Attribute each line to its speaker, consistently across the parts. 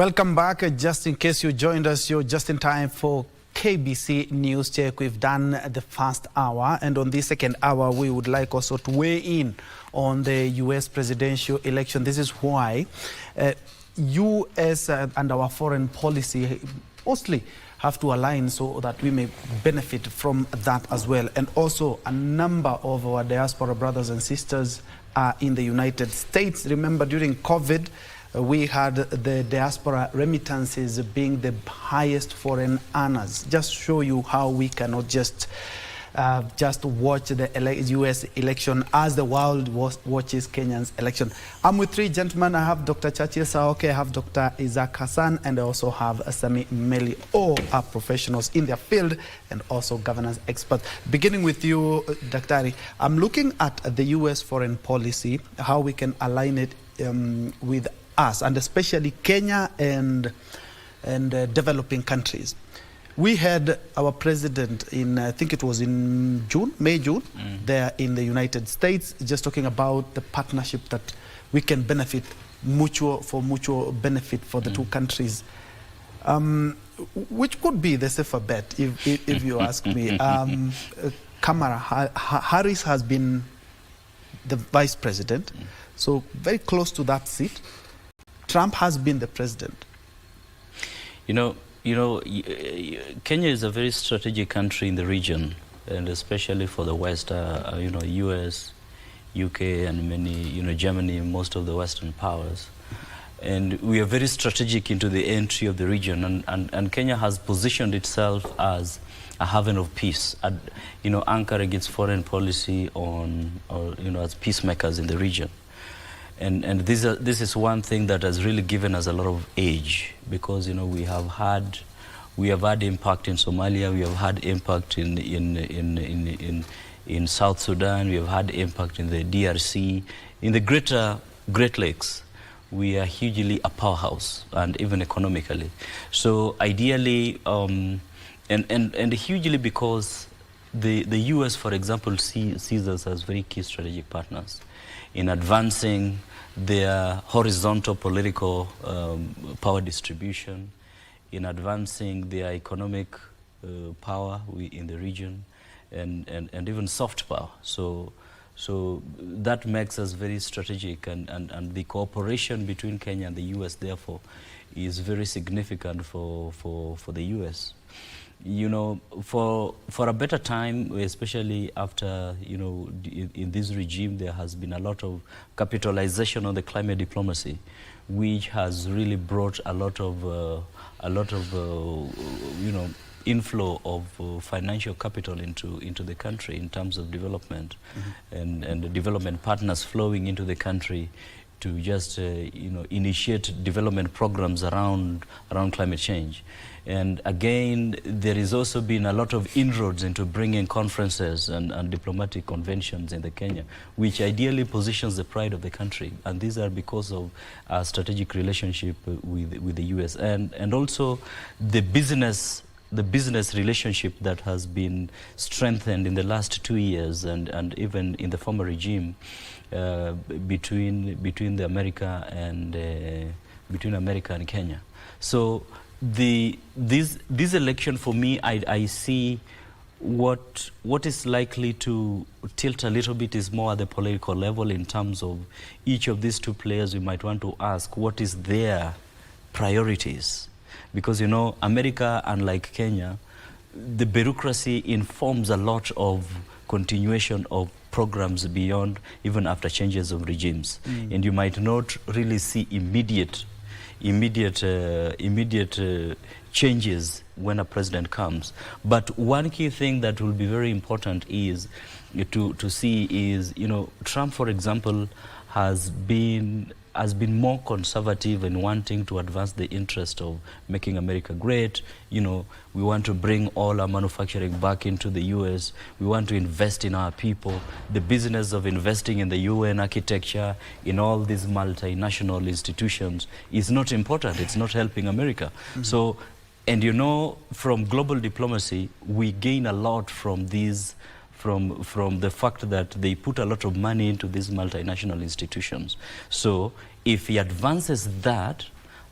Speaker 1: Welcome back. Just in case you joined us, you're just in time for KBC News Check. We've done the first hour, and on the second hour, we would like also to weigh in on the U.S. presidential election. This is why U.S. and our foreign policy mostly have to align so that we may benefit from that as well. And also, a number of our diaspora brothers and sisters are in the United States. Remember, during COVID, we had the diaspora remittances being the highest foreign earners. Just show you how we cannot just watch the U.S. election as the world watches Kenya's election. I'm with three gentlemen. I have Dr. Churchill Saoke, I have Dr. Isaac Hassan, and I also have Sami Meli. All are professionals in their field and also governance experts. Beginning with you, Dr. I'm looking at the U.S. foreign policy, how we can align it with us, and especially Kenya and developing countries. We had our president in, I think it was in June, May-June, there in the United States, just talking about the partnership that we can benefit for mutual benefit for the two countries, which could be the safer bet, if you ask me. Kamala Harris has been the vice president, so very close to that seat. Trump has been the president.
Speaker 2: You know, Kenya is a very strategic country in the region, and especially for the West. You know, U.S., U.K., and many, Germany, most of the Western powers. And we are very strategic into the entry of the region, and Kenya has positioned itself as a haven of peace, anchoring its foreign policy as peacemakers in the region. And this is one thing that has really given us a lot of edge, because we have had impact in Somalia, we have had impact in South Sudan, we have had impact in the DRC, in the Great Lakes. We are hugely a powerhouse, and even economically. So ideally, and hugely because the U.S., for example, sees us as very key strategic partners in advancing their horizontal political power distribution, in advancing their economic power in the region, and even soft power. So that makes us very strategic, and the cooperation between Kenya and the U.S. therefore is very significant for the U.S. For a better time, especially after, in this regime, there has been a lot of capitalization on the climate diplomacy, which has really brought a lot of inflow of financial capital into the country in terms of development, and the development partners flowing into the country to just initiate development programs around climate change. And again, there has also been a lot of inroads into bringing conferences and diplomatic conventions in the Kenya, which ideally positions the pride of the country. And these are because of our strategic relationship with the U.S. and also the business relationship that has been strengthened in the last 2 years, and even in the former regime, between America and Kenya. So this election, for me, I see what is likely to tilt a little bit is more at the political level, in terms of each of these two players. We might want to ask what is their priorities, because America, unlike Kenya, the bureaucracy informs a lot of continuation of programs beyond, even after changes of regimes. And you might not really see immediate changes when a president comes. But one key thing that will be very important is to see is, Trump, for example, has been more conservative in wanting to advance the interest of making America great. We want to bring all our manufacturing back into the U.S. We want to invest in our people. The business of investing in the UN architecture, in all these multinational institutions, is not important. It's not helping America. So, and from global diplomacy, we gain a lot from these, from the fact that they put a lot of money into these multinational institutions. So if he advances that,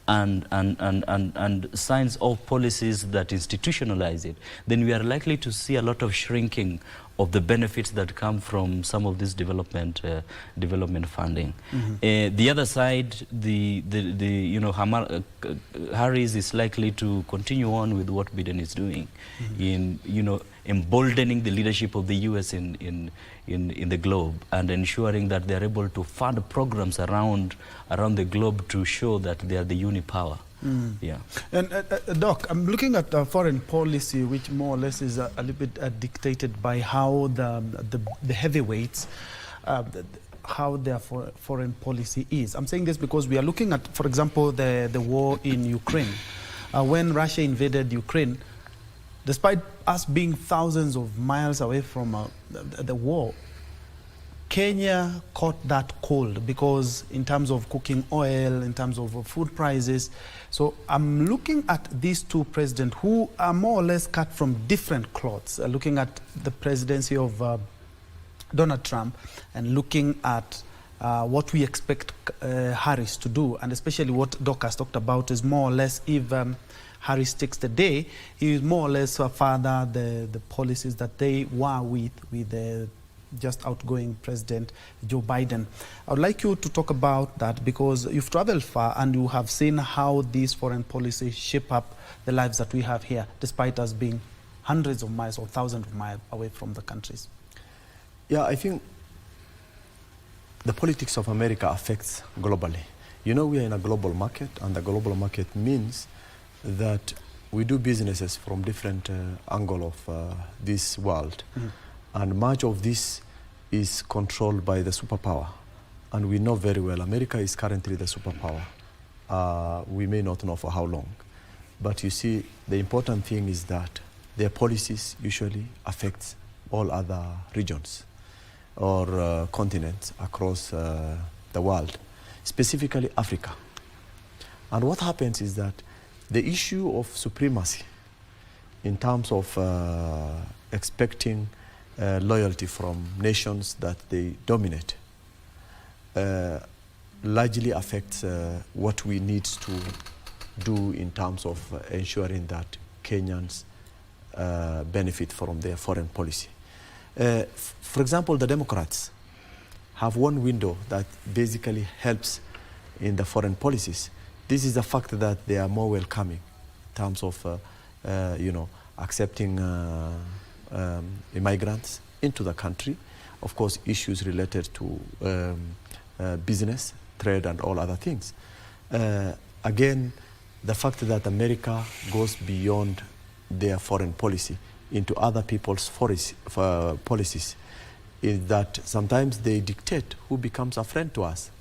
Speaker 2: and signs of policies that institutionalize it, then we are likely to see a lot of shrinking of the benefits that come from some of this development funding. The other side, Harris is likely to continue on with what Biden is doing in emboldening the leadership of the U.S. in the globe and ensuring that they are able to fund programs around the globe to show that they are the unipower. Yeah.
Speaker 1: And Doc, I'm looking at foreign policy, which more or less is a little bit dictated by how the heavyweights, how their foreign policy is. I'm saying this because we are looking at, for example, the war in Ukraine. When Russia invaded Ukraine, despite us being thousands of miles away from the war, Kenya caught that cold because in terms of cooking oil, in terms of food prices. So I'm looking at these two presidents who are more or less cut from different cloths, looking at the presidency of Donald Trump and looking at what we expect Harris to do, and especially what Doc has talked about is more or less if Harris takes the day, he is more or less further the policies that they were with the just outgoing President Joe Biden. I would like you to talk about that because you've traveled far and you have seen how these foreign policies shape up the lives that we have here, despite us being hundreds of miles or thousands of miles away from the countries.
Speaker 3: Yeah, I think the politics of America affects globally. You know, we are in a global market, and the global market means that we do businesses from different angle of this world. And much of this is controlled by the superpower. And we know very well America is currently the superpower. We may not know for how long. But you see, the important thing is that their policies usually affect all other regions or continents across the world, specifically Africa. And what happens is that the issue of supremacy in terms of expecting loyalty from nations that they dominate largely affects what we need to do in terms of ensuring that Kenyans benefit from their foreign policy. For example, the Democrats have one window that basically helps in the foreign policies. This is the fact that they are more welcoming in terms of accepting immigrants into the country. Of course, issues related to business, trade, and all other things. Again, the fact that America goes beyond their foreign policy into other people's policies is that sometimes they dictate who becomes a friend to us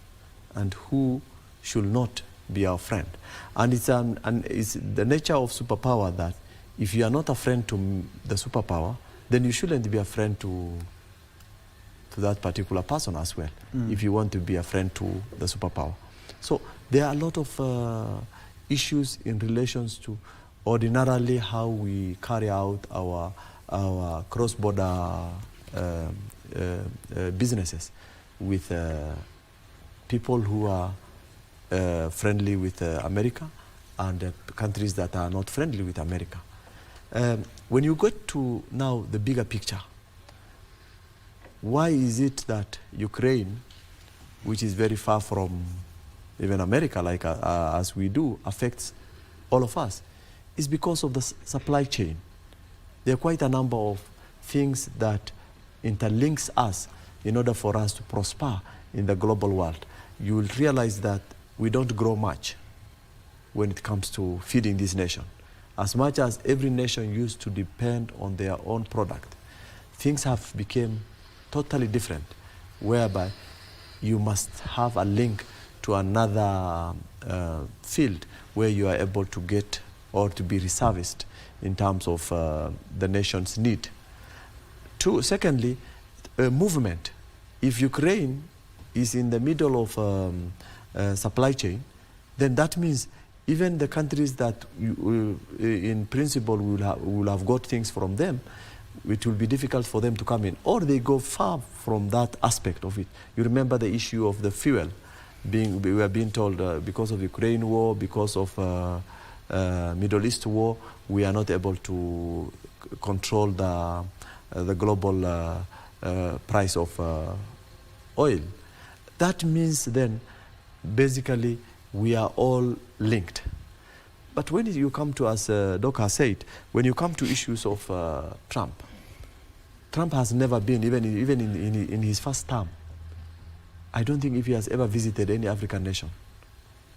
Speaker 3: and who should not be our friend. And it's the nature of superpower that if you are not a friend to the superpower, then you shouldn't be a friend to that particular person as well, if you want to be a friend to the superpower. So there are a lot of issues in relations to ordinarily how we carry out our cross-border businesses with people who are friendly with America and countries that are not friendly with America. When you get to now the bigger picture, why is it that Ukraine, which is very far from even America, like as we do, affects all of us? It's because of the supply chain. There are quite a number of things that interlinks us in order for us to prosper in the global world. You will realize that we don't grow much when it comes to feeding this nation. As much as every nation used to depend on their own product, things have become totally different, whereby you must have a link to another field where you are able to get or to be reserviced in terms of the nation's need. Secondly, movement. If Ukraine is in the middle of supply chain, then that means even the countries that in principle will have got things from them, it will be difficult for them to come in, or they go far from that aspect of it. You remember the issue of the fuel we are being told because of Ukraine war, because of Middle East war, we are not able to control the global price of oil. That means then, basically, we are all linked. But when you come to, as Doc has said, when you come to issues of Trump has never been, even in his first term, I don't think if he has ever visited any African nation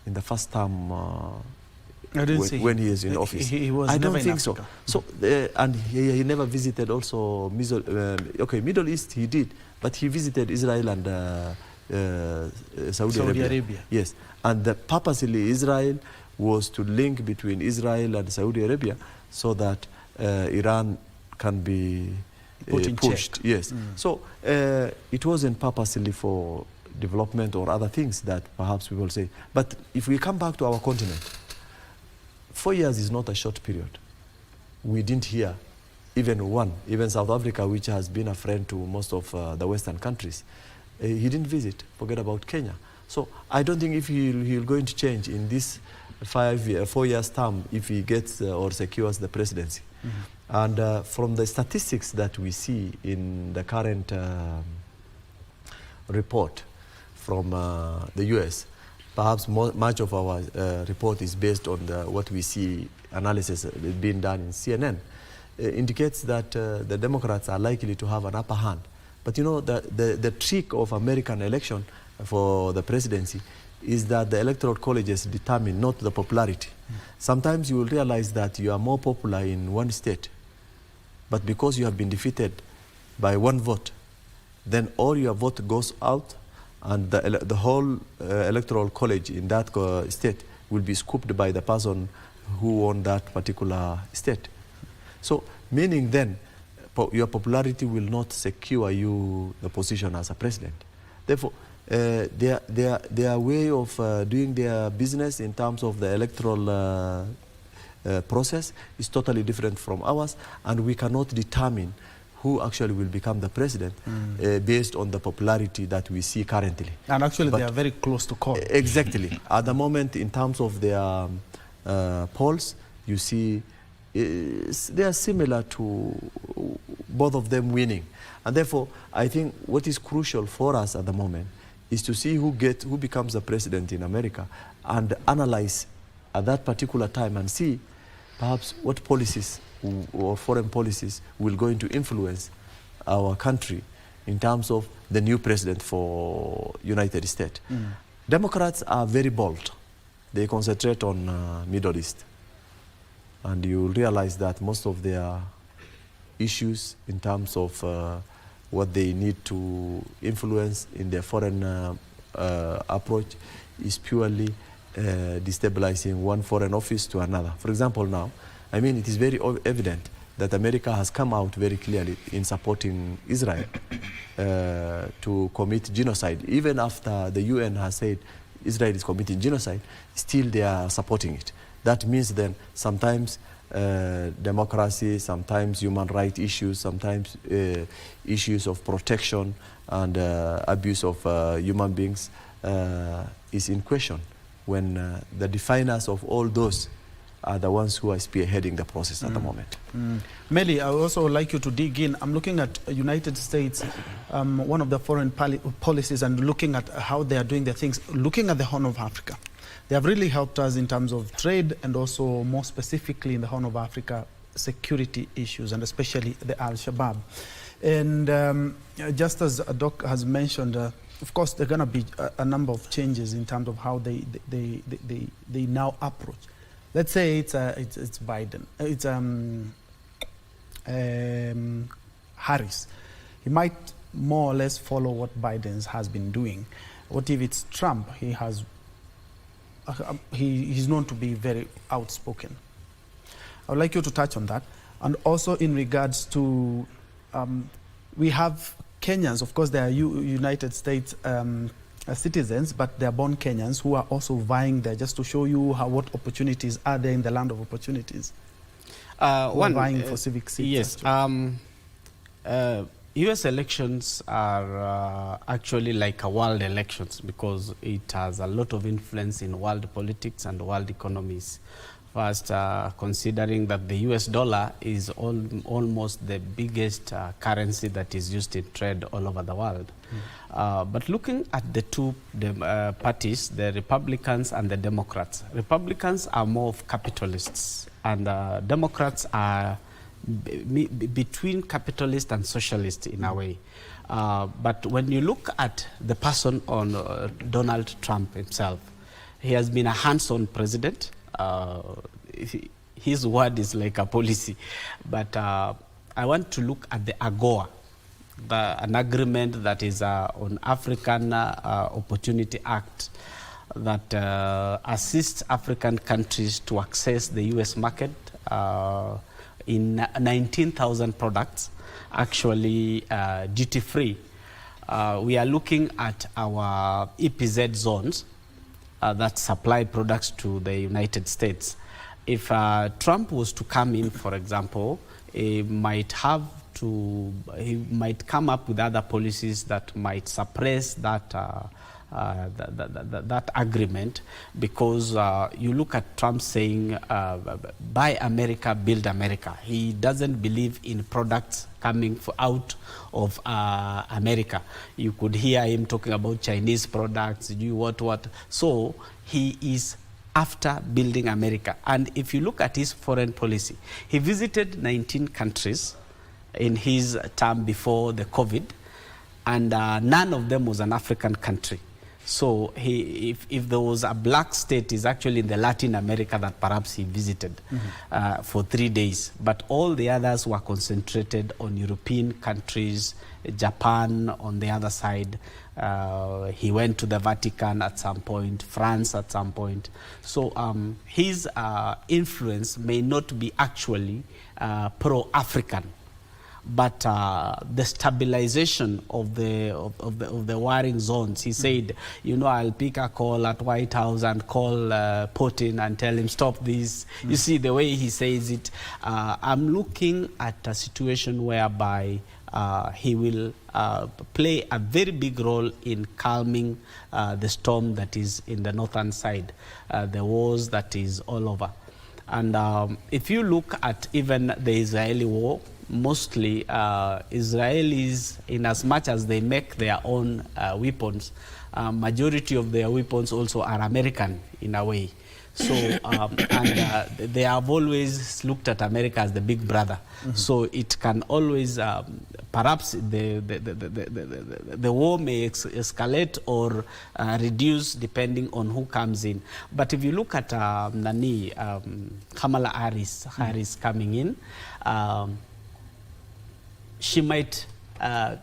Speaker 3: in the first term when he is in office.
Speaker 1: He was
Speaker 3: I
Speaker 1: never
Speaker 3: don't think
Speaker 1: in
Speaker 3: so.
Speaker 1: Africa.
Speaker 3: So, and he never visited also Middle East he did, but he visited Israel and Saudi Arabia. Yes, and purposely Israel was to link between Israel and Saudi Arabia so that Iran can be pushed. Yes. So it wasn't purposely for development or other things that perhaps people say. But if we come back to our continent, 4 years is not a short period. We didn't hear even South Africa, which has been a friend to most of the Western countries, he didn't visit. Forget about Kenya. So I don't think if he'll going to change in this 4 years term if he gets or secures the presidency. And from the statistics that we see in the current report from the US, perhaps much of our report is based on what we see analysis being done in CNN, indicates that the Democrats are likely to have an upper hand. But you know, the trick of American election for the presidency is that the electoral colleges determine not the popularity. Sometimes you will realize that you are more popular in one state, but because you have been defeated by one vote, then all your vote goes out, and the whole electoral college in that state will be scooped by the person who won that particular state. So, meaning then, your popularity will not secure you the position as a president. Therefore, their way of doing their business in terms of the electoral process is totally different from ours, and we cannot determine who actually will become the president based on the popularity that we see currently.
Speaker 1: And actually, they are very close to call.
Speaker 3: Exactly. At the moment, in terms of their polls, you see they are similar to both of them winning. And therefore, I think what is crucial for us at the moment is to see who becomes the president in America and analyze at that particular time and see perhaps what policies or foreign policies will going to influence our country in terms of the new president for United States. Democrats are very bold. They concentrate on Middle East. And you will realize that most of their issues in terms of what they need to influence in their foreign approach is purely destabilizing one foreign office to another. For example, now, I mean, it is very evident that America has come out very clearly in supporting Israel to commit genocide. Even after the UN has said Israel is committing genocide, still they are supporting it. That means then sometimes democracy, sometimes human rights issues, sometimes issues of protection and abuse of human beings is in question when the definers of all those are the ones who are spearheading the process at the moment.
Speaker 1: Meli, I would also like you to dig in. I'm looking at United States, one of the foreign policies, and looking at how they are doing their things, looking at the Horn of Africa. They have really helped us in terms of trade and also more specifically in the Horn of Africa security issues, and especially the Al-Shabaab. And just as Doc has mentioned, of course, there are going to be a number of changes in terms of how they now approach. Let's say it's Biden, it's Harris. He might more or less follow what Biden has been doing. What if it's Trump? He's known to be very outspoken. I would like you to touch on that. And also in regards to, we have Kenyans, of course they are United States citizens, but they are born Kenyans who are also vying there, just to show you what opportunities are there in the land of opportunities. Vying for civic seats.
Speaker 4: Yes. US elections are actually like a world elections because it has a lot of influence in world politics and world economies. First, considering that the US dollar is almost the biggest currency that is used in trade all over the world. But looking at the two parties, the Republicans and the Democrats, Republicans are more of capitalists and Democrats are between capitalist and socialist in a way. But when you look at the person on Donald Trump himself, he has been a hands-on president. His word is like a policy. But I want to look at the AGOA, an agreement that is on African Opportunity Act that assists African countries to access the US market in 19,000 products, actually duty-free. We are looking at our EPZ zones that supply products to the United States. If Trump was to come in, for example, he might come up with other policies that might suppress that that agreement, because you look at Trump saying, buy America, build America. He doesn't believe in products coming out of America. You could hear him talking about Chinese products, what. So he is after building America. And if you look at his foreign policy, he visited 19 countries in his term before the COVID, and none of them was an African country. So if there was a black state, is actually in the Latin America that perhaps he visited for 3 days. But all the others were concentrated on European countries, Japan on the other side. He went to the Vatican at some point, France at some point. So his influence may not be actually pro-African, but the stabilization of the warring zones. He said, you know, I'll pick a call at White House and call Putin and tell him stop this. You see the way he says it. I'm looking at a situation whereby he will play a very big role in calming the storm that is in the northern side, the wars that is all over. And if you look at even the Israeli war, mostly Israelis, in as much as they make their own weapons, majority of their weapons also are American in a way. So they have always looked at America as the big brother. So it can always, perhaps the war may escalate or reduce depending on who comes in. But if you look at Kamala Harris coming in, she might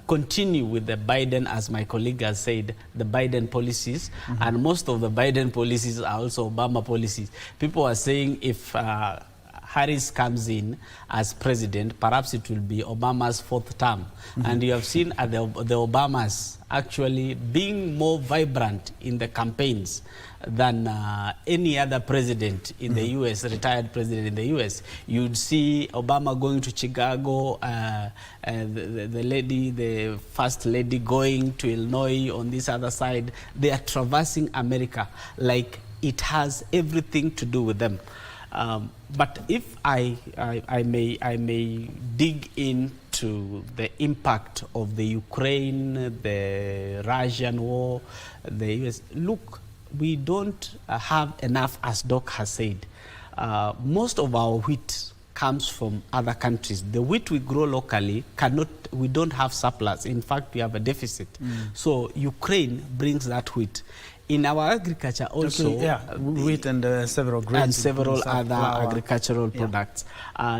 Speaker 4: continue with the Biden, as my colleague has said, the Biden policies, and most of the Biden policies are also Obama policies. People are saying if Harris comes in as president, perhaps it will be Obama's 4th term. And you have seen the Obamas actually being more vibrant in the campaigns than any other president in the U.S., retired president in the U.S. You'd see Obama going to Chicago, the first lady going to Illinois on this other side. They are traversing America like it has everything to do with them. But if I may dig into the impact of the Ukraine, the Russian war, the US, look, we don't have enough, as Doc has said. Most of our wheat comes from other countries. The wheat we grow locally we don't have surplus. In fact, we have a deficit. So Ukraine brings that wheat. In our agriculture also,
Speaker 1: wheat and several grains
Speaker 4: and several other
Speaker 1: flour,
Speaker 4: agricultural products.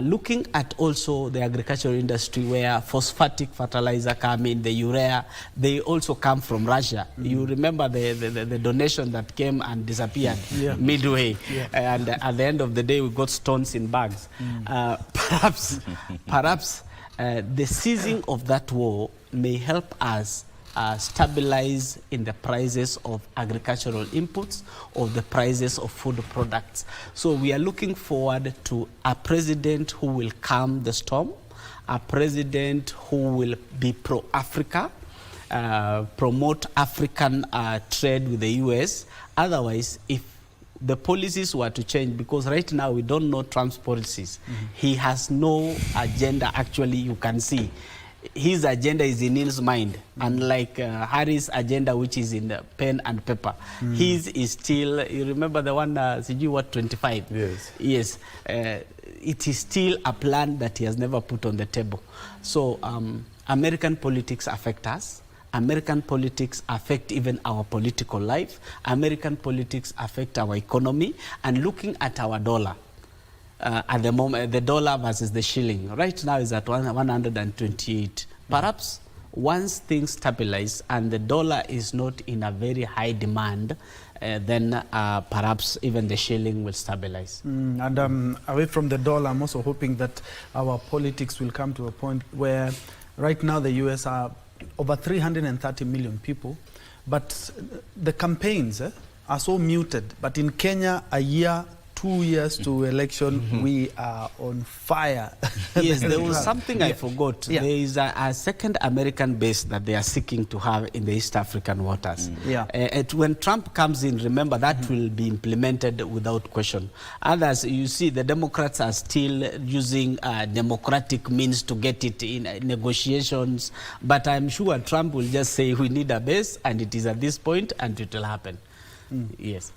Speaker 4: Looking at also the agricultural industry where phosphatic fertilizer come in, the urea, they also come from Russia. You remember the donation that came and disappeared midway, and at the end of the day we got stones in bags. Perhaps the ceasing of that war may help us stabilize in the prices of agricultural inputs, of the prices of food products. So we are looking forward to a president who will calm the storm a president who will be pro-Africa, promote African trade with the US. Otherwise, if the policies were to change, because right now we don't know Trump's policies. He has no agenda, actually, you can see. His agenda is in his mind, unlike Harris' agenda, which is in the pen and paper. His is still, you remember the one, 25?
Speaker 3: Yes.
Speaker 4: Yes. It is still a plan that he has never put on the table. So American politics affect us. American politics affect even our political life. American politics affect our economy. And looking at our dollar, at the moment, the dollar versus the shilling, right now is at 128. Perhaps once things stabilize and the dollar is not in a very high demand, then perhaps even the shilling will stabilize.
Speaker 1: And away from the dollar, I'm also hoping that our politics will come to a point where right now the US are over 330 million people, but the campaigns are so muted. But in Kenya, a year, 2 years to election, we are on fire.
Speaker 4: Yes, there was something I forgot.
Speaker 1: Yeah.
Speaker 4: There is a second American base that they are seeking to have in the East African waters. When Trump comes in, remember, that will be implemented without question. Others, you see, the Democrats are still using democratic means to get it in negotiations. But I'm sure Trump will just say, we need a base, and it is at this point, and it will happen. Yes.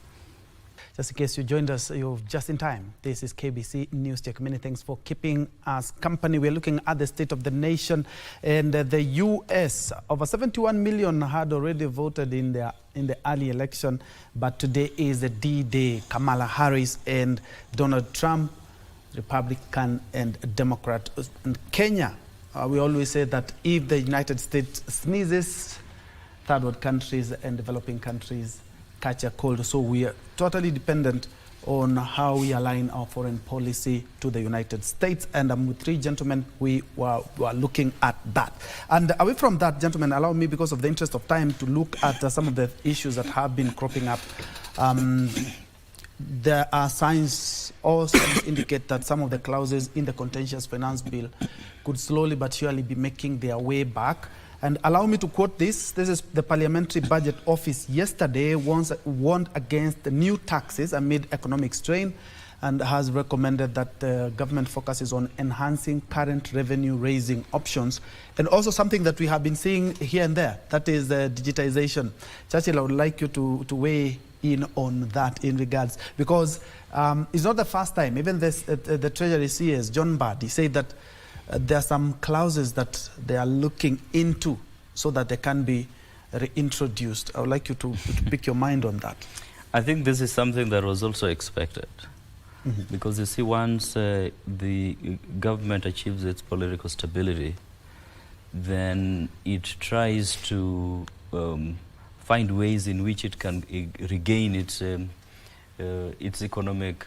Speaker 1: Just in case you joined us, you're just in time. This is KBC News Check. Many thanks for keeping us company. We're looking at the state of the nation, and the U.S. over 71 million had already voted in the early election, but today is the D-Day. Kamala Harris and Donald Trump, Republican and Democrat. In Kenya, we always say that if the United States sneezes, third world countries and developing countries catch a cold. So we are totally dependent on how we align our foreign policy to the United States. And with three gentlemen, we were looking at that. And away from that, gentlemen, allow me, because of the interest of time, to look at some of the issues that have been cropping up. There are signs also indicate that some of the clauses in the contentious finance bill could slowly but surely be making their way back. And allow me to quote this. This is the Parliamentary Budget Office yesterday warned against the new taxes amid economic strain and has recommended that the government focuses on enhancing current revenue-raising options, and also something that we have been seeing here and there, that is digitization. Churchill, I would like you to weigh in on that in regards, because it's not the first time. Even this, the Treasury CS, John Bard, he said that there are some clauses that they are looking into so that they can be reintroduced. I would like you to pick your mind on that.
Speaker 2: I think this is something that was also expected. Because you see, once the government achieves its political stability, then it tries to find ways in which it can regain its economic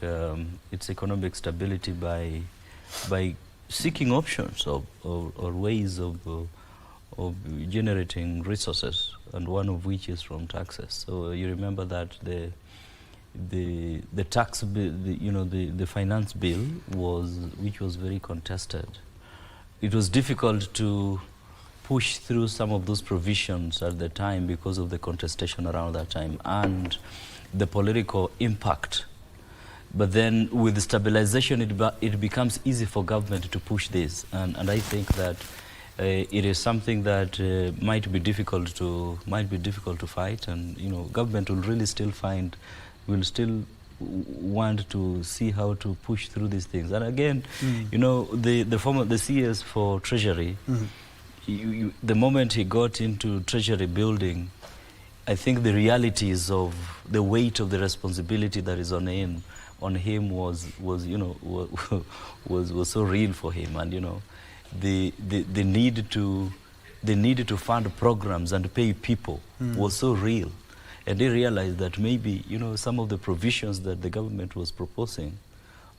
Speaker 2: stability by seeking options or ways of generating resources, and one of which is from taxes. So you remember that the tax bill, the finance bill which was very contested. It was difficult to push through some of those provisions at the time because of the contestation around that time and the political impact. But then with stabilization, it becomes easy for government to push this. And I think that it is something that might be difficult to fight. And, government will really still want to see how to push through these things. And again, the CS for Treasury, the moment he got into Treasury building, I think the realities of the weight of the responsibility that is on him was so real for him, and the need to fund programs and pay people was so real, and they realized that maybe some of the provisions that the government was proposing,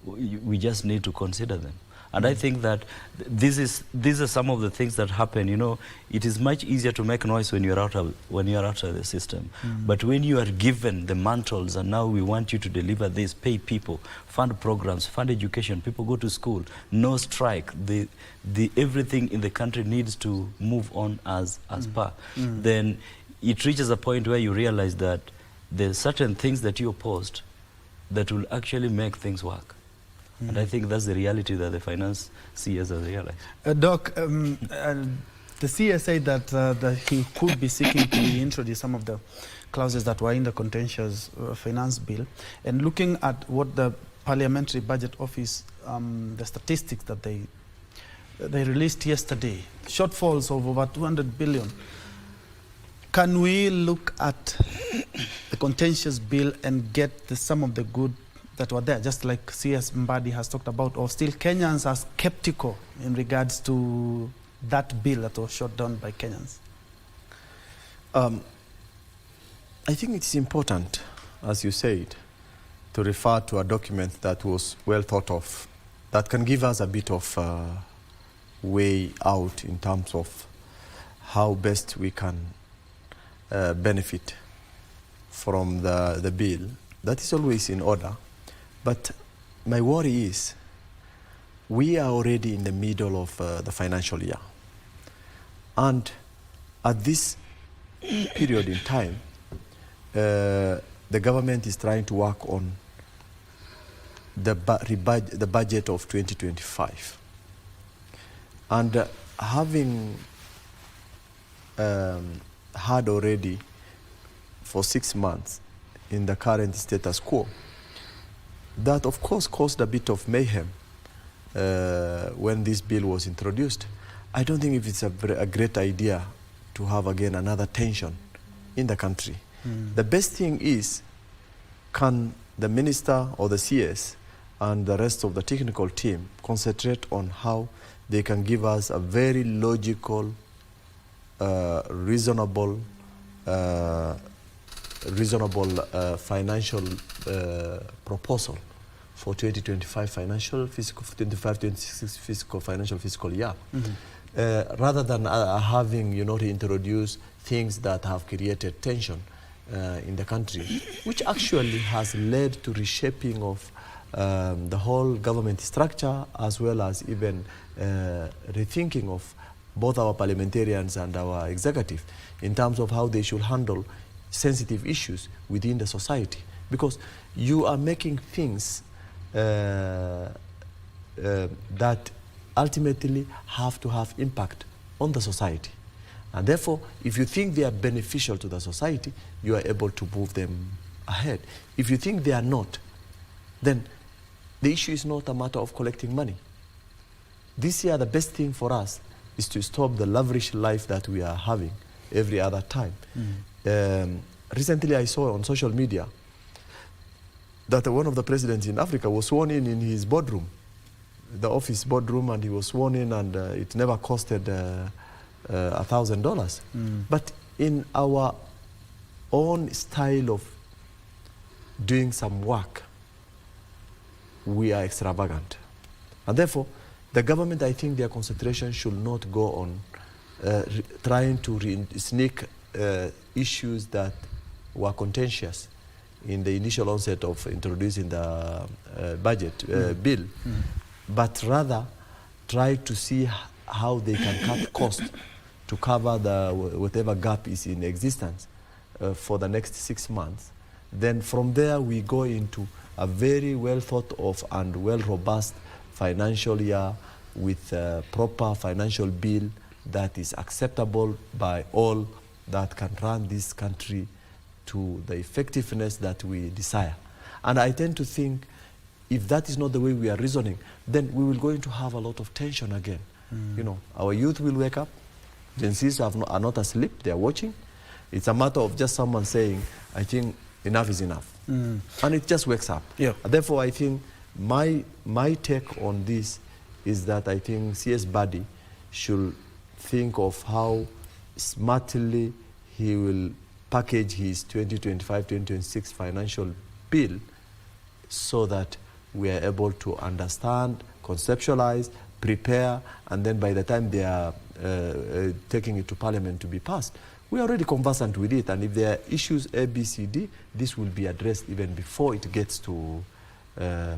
Speaker 2: we just need to consider them. And I think that these are some of the things that happen. You know, it is much easier to make noise when you're out of the system. But when you are given the mantles and now we want you to deliver this, pay people, fund programs, fund education, people go to school, no strike, everything in the country needs to move on as per. Then it reaches a point where you realize that there's certain things that you opposed that will actually make things work. And I think that's the reality that the finance CS has realized.
Speaker 1: Doc, the CS said that he could be seeking to reintroduce some of the clauses that were in the contentious finance bill. And looking at what the Parliamentary Budget Office, the statistics that they released yesterday, shortfalls of over 200 billion. Can we look at the contentious bill and get some of the good that were there, just like CS Mbadi has talked about, or still Kenyans are skeptical in regards to that bill that was shot down by Kenyans?
Speaker 3: I think it's important, as you said, to refer to a document that was well thought of, that can give us a bit of way out in terms of how best we can benefit from the bill. That is always in order. But my worry is we are already in the middle of the financial year. And at this period in time, the government is trying to work on the budget of 2025. And having had already for 6 months in the current status quo, that of course caused a bit of mayhem when this bill was introduced. I don't think if it's a great idea to have again another tension in the country. The best thing is, can the minister or the CS and the rest of the technical team concentrate on how they can give us a very logical, reasonable financial proposal for 2025 26 fiscal year, rather than having, to introduce things that have created tension in the country, which actually has led to reshaping of the whole government structure, as well as even rethinking of both our parliamentarians and our executive in terms of how they should handle sensitive issues within the society. Because you are making things that ultimately have to have impact on the society. And therefore, if you think they are beneficial to the society, you are able to move them ahead. If you think they are not, then the issue is not a matter of collecting money. This year, the best thing for us is to stop the lavish life that we are having every other time. Recently, I saw on social media that one of the presidents in Africa was sworn in his boardroom, the office boardroom, and he was sworn in, and it never costed $1,000. But in our own style of doing some work, we are extravagant. And therefore, the government, I think their concentration should not go on trying to sneak issues that were contentious in the initial onset of introducing the budget bill, but rather try to see how they can cut costs to cover whatever gap is in existence for the next 6 months. Then from there we go into a very well thought of and well robust financial year with a proper financial bill that is acceptable by all, that can run this country to the effectiveness that we desire. And I tend to think if that is not the way we are reasoning, then we will going to have a lot of tension again. Our youth will wake up. Gen Zs are not asleep, they are watching. It's a matter of just someone saying, I think enough is enough. And it just wakes up. Therefore, I think my take on this is that I think CS Mbadi should think of how smartly he will package his 2025-2026 financial bill so that we are able to understand, conceptualize, prepare, and then by the time they are taking it to Parliament to be passed, we are already conversant with it. And if there are issues A, B, C, D, this will be addressed even before it gets to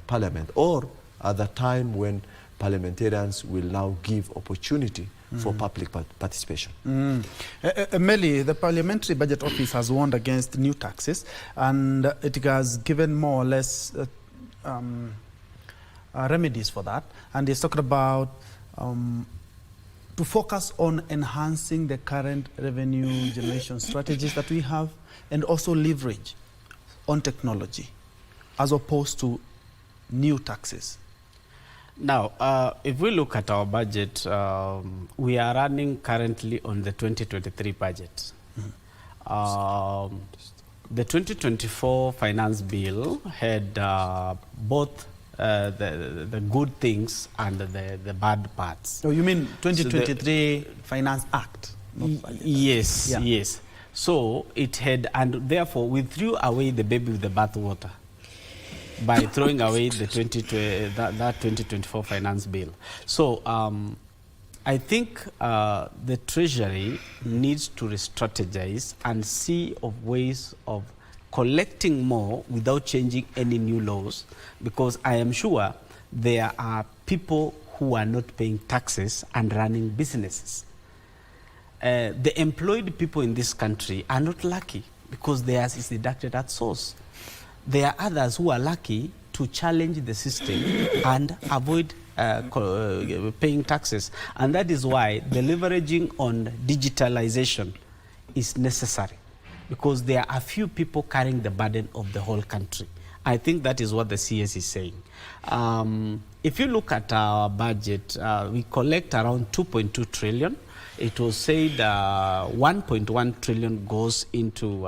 Speaker 3: Parliament, or at the time when parliamentarians will now give opportunity for public participation.
Speaker 1: Meli, the Parliamentary Budget Office has warned against new taxes, and it has given more or less remedies for that. And it's talking about to focus on enhancing the current revenue generation strategies that we have, and also leverage on technology, as opposed to new taxes.
Speaker 4: Now, if we look at our budget, we are running currently on the 2023 budget. The 2024 finance bill had both the good things and the bad parts.
Speaker 1: So you mean 2023 Finance Act?
Speaker 4: Yes,
Speaker 1: yeah.
Speaker 4: Yes. So it had, and therefore we threw away the baby with the bathwater by throwing away the that 2024 finance bill. So I think the Treasury needs to re-strategize and see of ways of collecting more without changing any new laws, because I am sure there are people who are not paying taxes and running businesses. The employed people in this country are not lucky because theirs is deducted at source. There are others who are lucky to challenge the system and avoid paying taxes. And that is why the leveraging on digitalization is necessary, because there are a few people carrying the burden of the whole country. I think that is what the CS is saying. If you look at our budget, we collect around 2.2 trillion. It was said 1.1 trillion goes into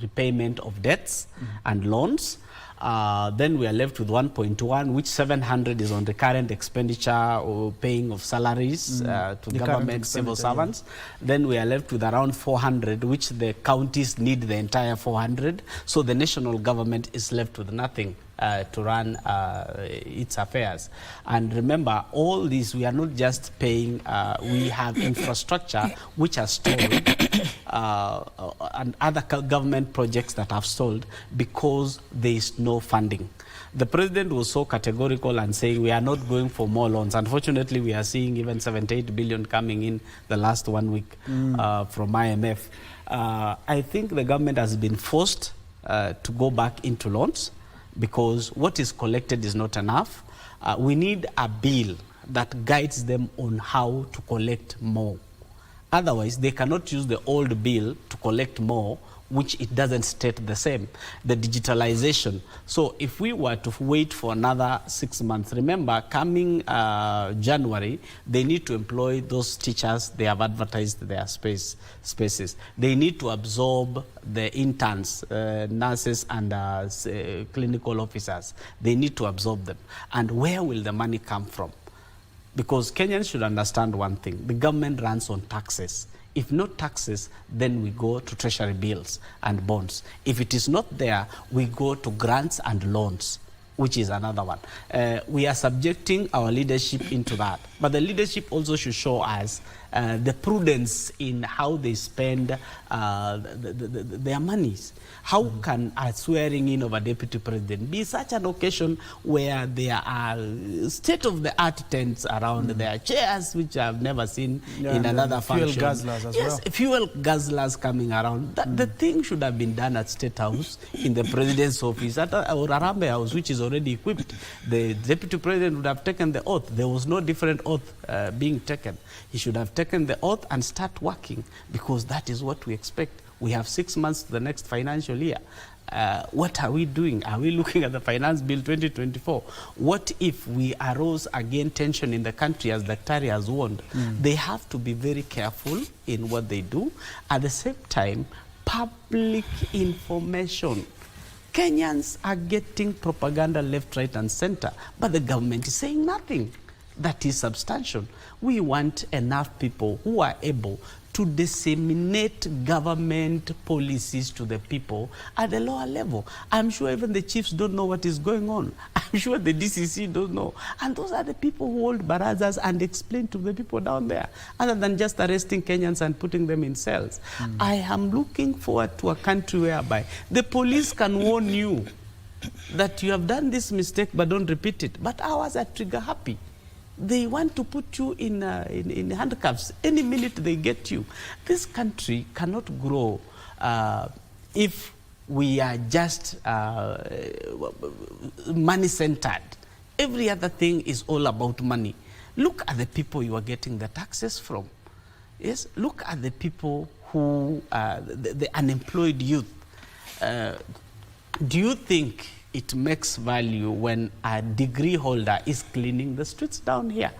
Speaker 4: repayment of debts and loans. Then we are left with 1.1, which 700 is on the current expenditure or paying of salaries to government civil servants. Yeah. Then we are left with around 400, which the counties need the entire 400. So the national government is left with nothing to run its affairs. And remember, all this, we are not just paying, we have infrastructure which has stalled and other government projects that have stalled because there is no funding. The president was so categorical and saying we are not going for more loans. Unfortunately, we are seeing even 78 billion coming in the last 1 week from IMF. I think the government has been forced to go back into loans, because what is collected is not enough. We need a bill that guides them on how to collect more. Otherwise, they cannot use the old bill to collect more, which it doesn't state the same. The digitalization. So if we were to wait for another 6 months, remember, coming January, they need to employ those teachers. They have advertised their spaces. They need to absorb the interns, nurses, and clinical officers. They need to absorb them. And where will the money come from? Because Kenyans should understand one thing. The government runs on taxes. If not taxes, then we go to treasury bills and bonds. If it is not there, we go to grants and loans, which is another one. We are subjecting our leadership into that. But the leadership also should show us the prudence in how they spend their monies. How can a swearing in of a deputy president be such an occasion where there are state-of-the-art tents around, there are chairs which I've never seen in another function.
Speaker 1: Fuel guzzlers as well.
Speaker 4: Fuel guzzlers coming around. The thing should have been done at State House, in the president's office, or Arambe House, which is already equipped. The deputy president would have taken the oath. There was no different oath being taken. He should have taken the oath and start working, because that is what we expect. We have 6 months to the next financial year. What are we doing? Are we looking at the Finance Bill 2024? What if we arose again tension in the country, as Daktari has warned? They have to be very careful in what they do. At the same time, public information. Kenyans are getting propaganda left, right, and center, but the government is saying nothing that is substantial. We want enough people who are able to disseminate government policies to the people at the lower level. I'm sure even the chiefs don't know what is going on. I'm sure the DCC don't know. And those are the people who hold barazas and explain to the people down there, other than just arresting Kenyans and putting them in cells. I am looking forward to a country whereby the police can warn you that you have done this mistake, but don't repeat it. But ours are trigger happy. They want to put you in handcuffs any minute they get you. This country cannot grow if we are just money-centered. Every other thing is all about money. Look at the people you are getting the taxes from. Yes, look at the people who, the unemployed youth. Do you think it makes value when a degree holder is cleaning the streets down here?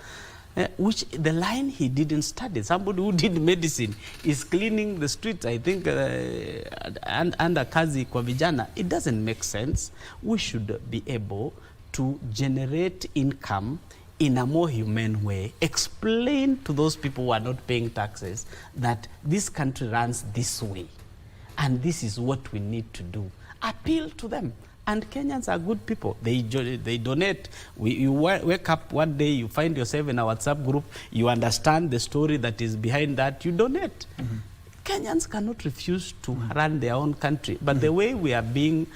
Speaker 4: Which the line he didn't study. Somebody who did medicine is cleaning the streets, I think, under kazi kwa vijana. It doesn't make sense. We should be able to generate income in a more humane way. Explain to those people who are not paying taxes that this country runs this way, and this is what we need to do. Appeal to them. And Kenyans are good people. They donate. You wake up one day, you find yourself in a WhatsApp group, you understand the story that is behind that, you donate. Kenyans cannot refuse to run their own country. But the way we are being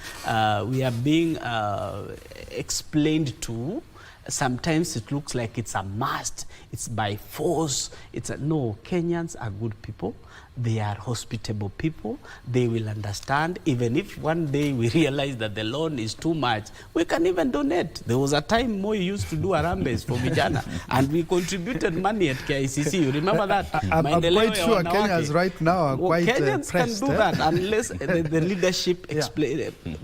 Speaker 4: explained to, sometimes it looks like it's a must, it's by force. No, Kenyans are good people. They are hospitable people. They will understand. Even if one day we realize that the loan is too much, we can even donate. There was a time Moi used to do Arambes for vijana, and we contributed money at KICC. You remember that?
Speaker 1: I'm quite sure Kenyans right now are quite
Speaker 4: Kenyans
Speaker 1: pressed,
Speaker 4: can do that unless the leadership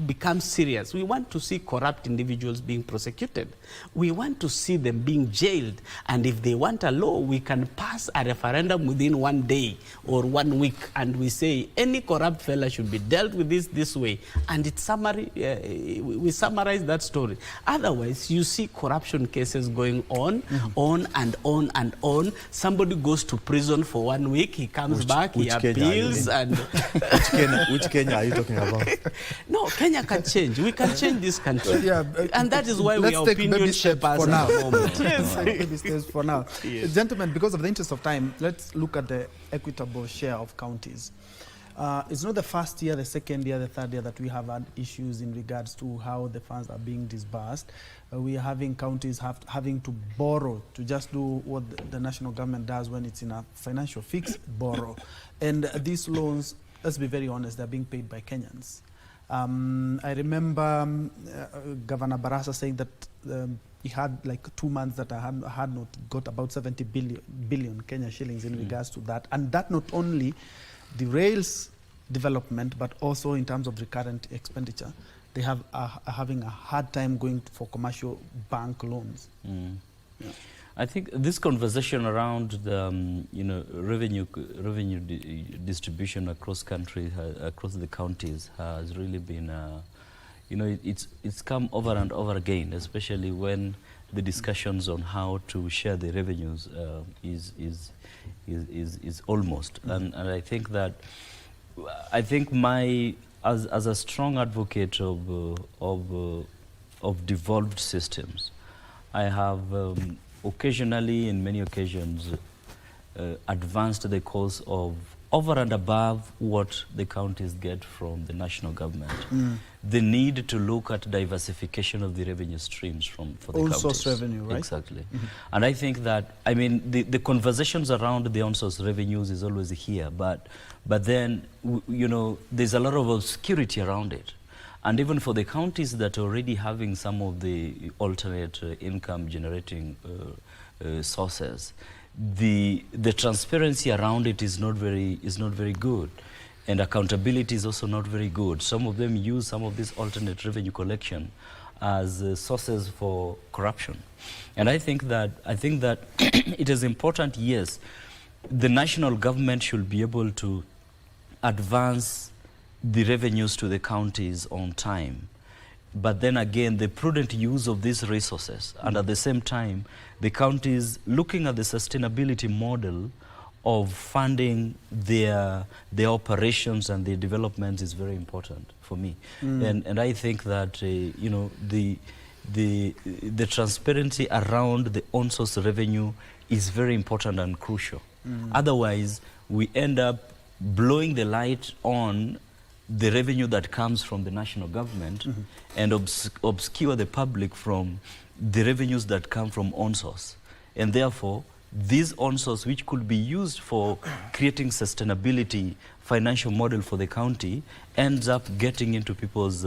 Speaker 4: becomes serious. We want to see corrupt individuals being prosecuted. We want to see them being jailed. And if they want a law, we can pass a referendum within 1 day or 1 week, and we say any corrupt fella should be dealt with this way, and it's summary. We summarize that story. Otherwise, you see corruption cases going on and on and on. Somebody goes to prison for 1 week, he comes back, he appeals, and
Speaker 3: which Kenya are you talking about?
Speaker 4: No, Kenya can change. We can change this country, and that is why we are opinion shapers
Speaker 1: for now.
Speaker 4: Yes.
Speaker 1: Baby steps for now.
Speaker 4: Yes.
Speaker 1: Gentlemen, because of the interest of time, let's look at the equitable share of counties. It's not the first year, the second year, the third year that we have had issues in regards to how the funds are being disbursed. We are having counties having to borrow to just do what the national government does when it's in a financial fix, borrow. And these loans, let's be very honest, they're being paid by Kenyans. I remember Governor Barasa saying that he had like 2 months that I had not got about 70 billion Kenya shillings in regards to that. And that not only derails development, but also in terms of recurrent expenditure. They are having a hard time going for commercial bank loans. Yeah.
Speaker 2: I think this conversation around the revenue distribution across country, across the counties, has really been it's come over and over again, especially when the discussions on how to share the revenues is almost. And I think that as a strong advocate of devolved systems, I have occasionally, in many occasions, advanced the cause of over and above what the counties get from the national government. The need to look at diversification of the revenue streams for the counties.
Speaker 1: On-source revenue, right?
Speaker 2: Exactly. And I think that, the conversations around the on-source revenues is always here, but then, there's a lot of obscurity around it. And even for the counties that are already having some of the alternate income generating sources, the transparency around it is not very good, and accountability is also not very good. Some of them use some of this alternate revenue collection as sources for corruption. And I think that it is important, yes, the national government should be able to advance the revenues to the counties on time. But then again, the prudent use of these resources, and at the same time, the counties looking at the sustainability model of funding their operations and their developments is very important for me. And I think that you know, the transparency around the on-source revenue is very important and crucial. Otherwise, we end up blowing the light on the revenue that comes from the national government and obscure the public from the revenues that come from on-source. And therefore, these on-source, which could be used for creating sustainability financial model for the county, ends up getting into people's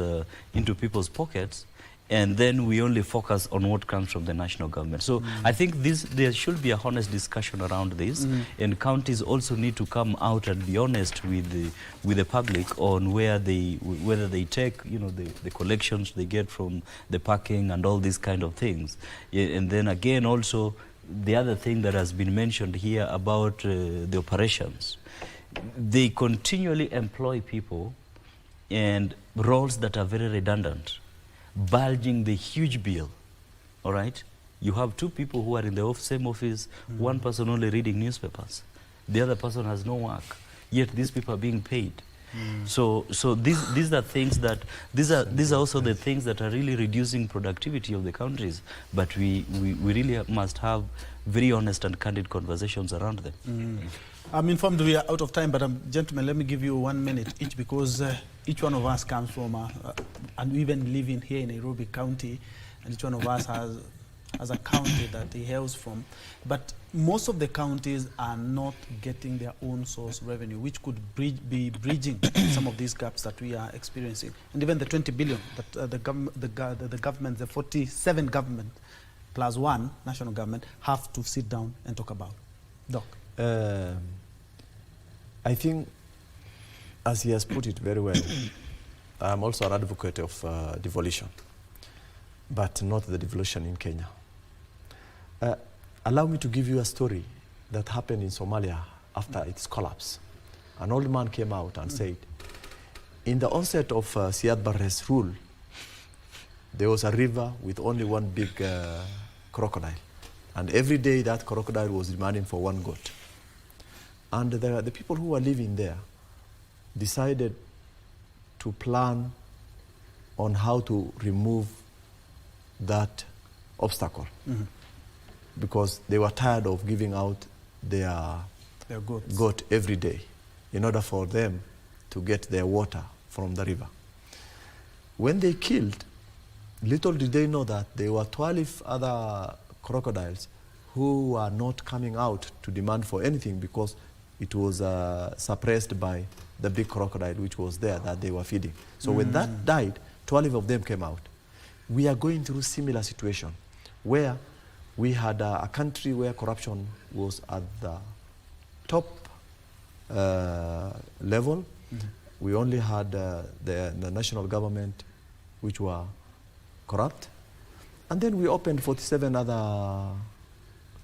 Speaker 2: pockets, and then we only focus on what comes from the national government. So I think there should be a honest discussion around this, and counties also need to come out and be honest with the public on whether they take, you know, the collections they get from the parking and all these kind of things. And then again also, the other thing that has been mentioned here about the operations, they continually employ people and roles that are very redundant, bulging the huge bill, all right? You have two people who are in the same office, one person only reading newspapers, the other person has no work, yet these people are being paid. So these are things that, these are also the things that are really reducing productivity of the countries, but we really must have very honest and candid conversations around them.
Speaker 1: I'm informed we are out of time, but gentlemen, let me give you 1 minute each, because each one of us comes from, and we even living here in Nairobi County, and each one of us has a county that he hails from. But most of the counties are not getting their own source revenue, which could be bridging some of these gaps that we are experiencing. And even the 20 billion that the government, the 47 government plus one national government have to sit down and talk about. Doc.
Speaker 3: I think, as he has put it very well, I'm also an advocate of devolution, but not the devolution in Kenya. Allow me to give you a story that happened in Somalia after its collapse. An old man came out and said, in the onset of Siad Barre's rule, there was a river with only one big crocodile. And every day that crocodile was demanding for one goat. And the people who were living there decided to plan on how to remove that obstacle, because they were tired of giving out their goat every day in order for them to get their water from the river. When they killed, little did they know that there were 12 other crocodiles who are not coming out to demand for anything, because it was suppressed by the big crocodile which was there that they were feeding. So when that died, 12 of them came out. We are going through similar situation where we had a country where corruption was at the top level. We only had the national government which were corrupt. And then we opened 47 other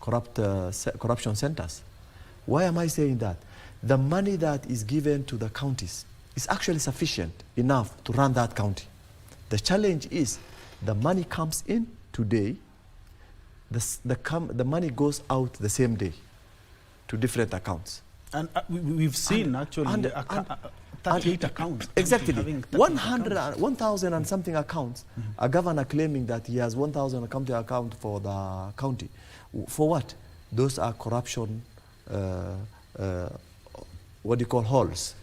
Speaker 3: corruption centers. Why am I saying that? The money that is given to the counties is actually sufficient enough to run that county. The challenge is the money comes in today, the money goes out the same day to different accounts.
Speaker 1: And we've seen actually 38 accounts.
Speaker 3: Exactly. 1,000 and something accounts. A governor claiming that he has 1,000 account for the county. For what? Those are corruption, what do you call, halls,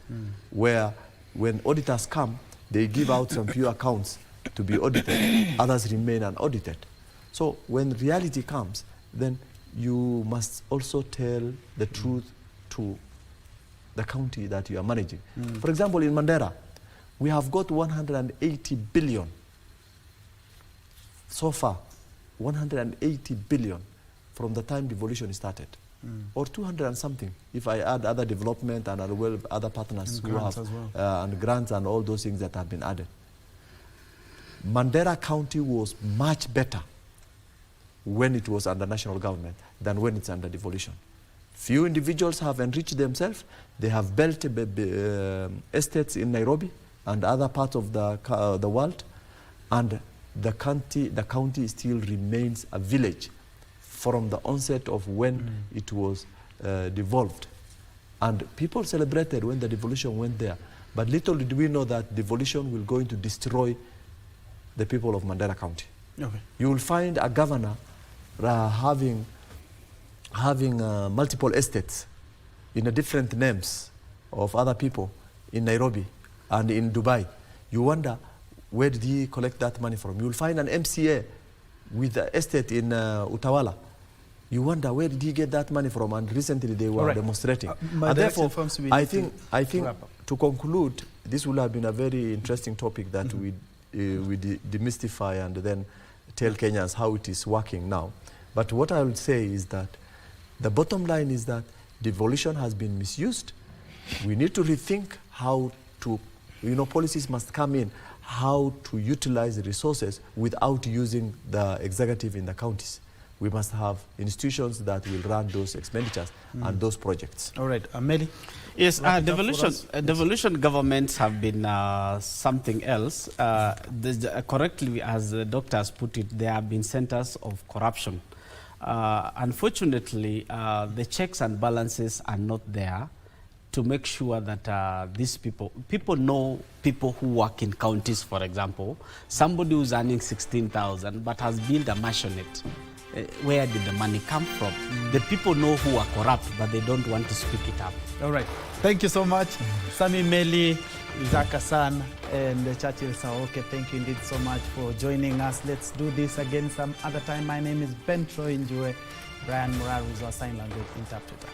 Speaker 3: where when auditors come, they give out some few accounts to be audited, others remain unaudited. So when reality comes, then you must also tell the truth to the county that you are managing. For example, in Mandera, we have got 180 billion so far, 180 billion from the time devolution started, or 200 and something, if I add other development and other partners who have, and grants and all those things that have been added. Mandera County was much better when it was under national government than when it's under devolution. Few individuals have enriched themselves. They have built estates in Nairobi and other parts of the world, and the county still remains a village from the onset of when it was devolved And people celebrated when the devolution went there. But little did we know that devolution will going to destroy the people of Mandera County.
Speaker 1: Okay.
Speaker 3: You will find a governor having multiple estates in a different names of other people in Nairobi and in Dubai. You wonder, where did he collect that money from? You will find an MCA with an estate in Utawala. You wonder, where did he get that money from? And recently they were demonstrating. And therefore, I think to conclude, this will have been a very interesting topic that we demystify and then tell Kenyans how it is working now. But what I would say is that the bottom line is that devolution has been misused. We need to rethink how to, policies must come in, how to utilize the resources without using the executive in the counties. We must have institutions that will run those expenditures and those projects.
Speaker 1: All right, Meli?
Speaker 4: Yes, devolution governments have been something else. Correctly, as the doctor has put it, there have been centers of corruption. Unfortunately, the checks and balances are not there to make sure that these people know people who work in counties, for example. Somebody who's earning 16,000 but has built a maisonette. Where did the money come from? The people know who are corrupt, but they don't want to speak it up.
Speaker 1: All right. Thank you so much. Sami Meli, Isaac Hassan, and Churchill Saoke. Thank you indeed so much for joining us. Let's do this again some other time. My name is Ben Troy Njue. Brian Morar is our sign language interpreter.